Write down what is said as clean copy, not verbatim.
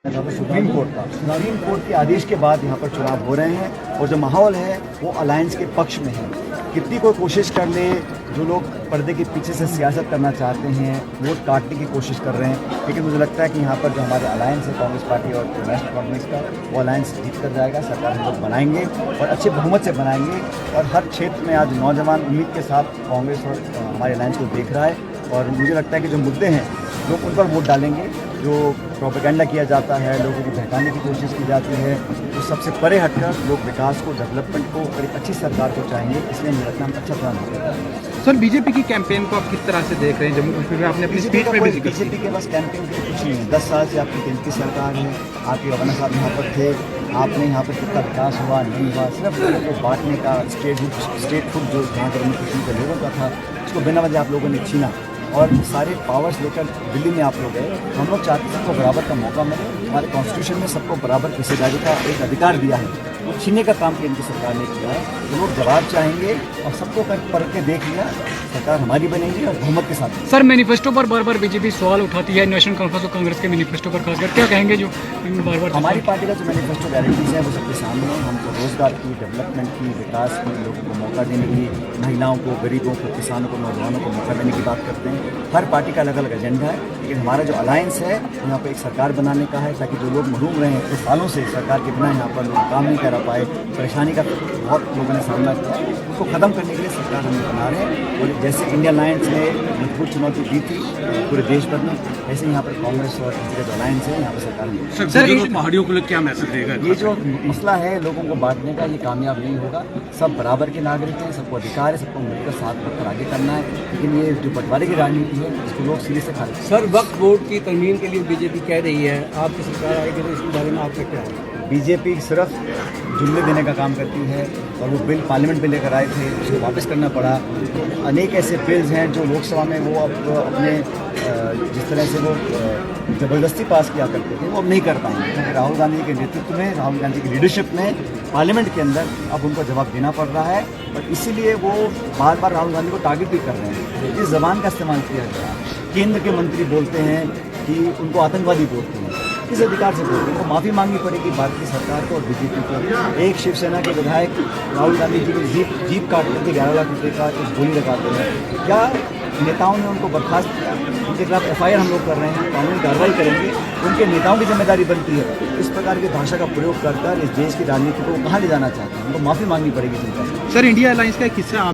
Supreme court के आदेश के बाद यहाँ पर चुनाव हो रहे हैं और जो माहौल है वो अलायंस के पक्ष में है। कितनी कोई कोशिश कर ले, जो लोग पर्दे के पीछे से सियासत करना चाहते हैं, वोट काटने की कोशिश कर रहे हैं, लेकिन मुझे लगता है कि यहाँ पर जो हमारे अलायंस है कांग्रेस पार्टी और नेशनल कांग्रेस का, वो अलायंस जीत कर जाएगा। सरकार हम लोग बनाएंगे और अच्छे बहुमत से बनाएंगे। और हर क्षेत्र में आज नौजवान उम्मीद के साथ कांग्रेस और हमारे अलायंस को देख रहा है और मुझे लगता है कि जो मुद्दे हैं लोग उन पर वोट डालेंगे। जो प्रोपेगेंडा किया जाता है, लोगों को बहकाने की कोशिश की जाती है, तो सबसे परे हटकर लोग विकास को, डेवलपमेंट को और एक अच्छी सरकार को चाहेंगे। इसलिए मुझे लगता है हम अच्छा प्लान होगा। सर, बीजेपी की कैंपेन को आप किस तरह से देख रहे हैं? जम्मू कश्मीर में आपने अपनी स्पीच में भी जिक्र किया। बीजेपी के पास कैंपेन के कुछ नहीं है। 10 साल से आपकी केंद्र की सरकार है, आपके गवर्नर साहब यहाँ पर थे, आपने यहाँ पर कितना विकास हुआ नहीं हुआ, सिर्फ लोगों को बांटने का स्टेट फूड जो जहाँ जम्मू कश्मीर के लोगों का था, उसको बिना वजह आप लोगों ने छीना और सारे पावर्स लेकर दिल्ली में आप लोग गए। हम लोग चाहते हैं सबको बराबर का मौका मिले। हमारे कॉन्स्टिट्यूशन में सबको बराबर हिस्सेदारी का एक अधिकार दिया है, वो छीनने का काम केंद्र सरकार ने किया है। तो लोग जवाब चाहेंगे और सबको पढ़ के देख लिया, सरकार हमारी बनेगी और बहुमत के साथ। सर, मैनिफेस्टो पर बार बार बीजेपी सवाल उठाती है, नेशनल कॉन्फ्रेंस और कांग्रेस के मैनिफेस्टो पर खासकर क्या कहेंगे? जो बार बार हमारी पार्टी का जो मैनिफेस्टो गारंटीज है वो सबके सामने है। हम तो रोजगार की, डेवलपमेंट की, विकास की, लोगों को मौका देने की, महिलाओं को, गरीबों को, किसानों को, नौजवानों को मौका देने की बात करते हैं। हर पार्टी का अलग अलग एजेंडा है, लेकिन हमारा जो अलायंस है यहाँ पर एक सरकार बनाने का है, ताकि जो लोग महरूम रहे हैं कुछ सालों से सरकार के बिना यहाँ पर लोग काम नहीं कर पाए, परेशानी का बहुत लोगों ने सामना किया, उसको ख़त्म करने के लिए सरकार हम बना रहे हैं। और जैसे इंडिया अलायंस ने मजबूत चुनौती दी थी पूरे देश भर में, ऐसे यहाँ पर कांग्रेस और इनका जो अलायंस है यहाँ पर सरकार सर, पहाड़ियों को क्या मैसेज देगा? ये जो मसला है लोगों को बांटने का, ये कामयाब नहीं होगा। सब बराबर के नागरिक हैं, सबको अधिकार है, सबको मिलकर साथ बढ़कर आगे करना है। लेकिन ये जो बंटवारे की राजनीति है इसको लोग सीधे से खा रहे हैं। सर, वक्फ बोर्ड की तरमीम के लिए बीजेपी कह रही है, आपकी सरकार आएगी तो इसके बारे में आपका क्या है? बीजेपी सिर्फ जुमले देने का काम करती है और वो बिल पार्लियामेंट में लेकर आए थे, उसको वापस करना पड़ा। अनेक ऐसे बिल्स हैं जो लोकसभा में वो अब अपने जिस तरह से वो ज़बरदस्ती पास किया करते थे वो अब नहीं कर पाएंगे, क्योंकि राहुल गांधी के नेतृत्व में, राहुल गांधी की लीडरशिप में पार्लियामेंट के अंदर अब उनको जवाब देना पड़ रहा है। और इसीलिए वो बार बार राहुल गांधी को टारगेट भी कर रहे हैं। इस जबान का इस्तेमाल किया गया। केंद्र के मंत्री बोलते हैं कि उनको आतंकवादी बोलते हैं, किस अधिकार से बोलते हैं? उनको माफ़ी मांगनी पड़ेगी भारतीय सरकार को और बीजेपी को। एक शिवसेना के विधायक राहुल गांधी जी की जीप काट करके 11 लाख रुपये का एक गोली लगाते हैं। क्या नेताओं ने उनको बर्खास्त किया? उनके खिलाफ FIR हम लोग कर रहे हैं, कानूनी कार्रवाई करेंगे। उनके नेताओं की जिम्मेदारी बनती है इस प्रकार की भाषा का प्रयोग कर इस देश की राजनीति को कहाँ ले जाना चाहते हैं। उनको माफ़ी मांगनी पड़ेगी जनता से। सर, इंडिया अलायंस का एक हिस्सा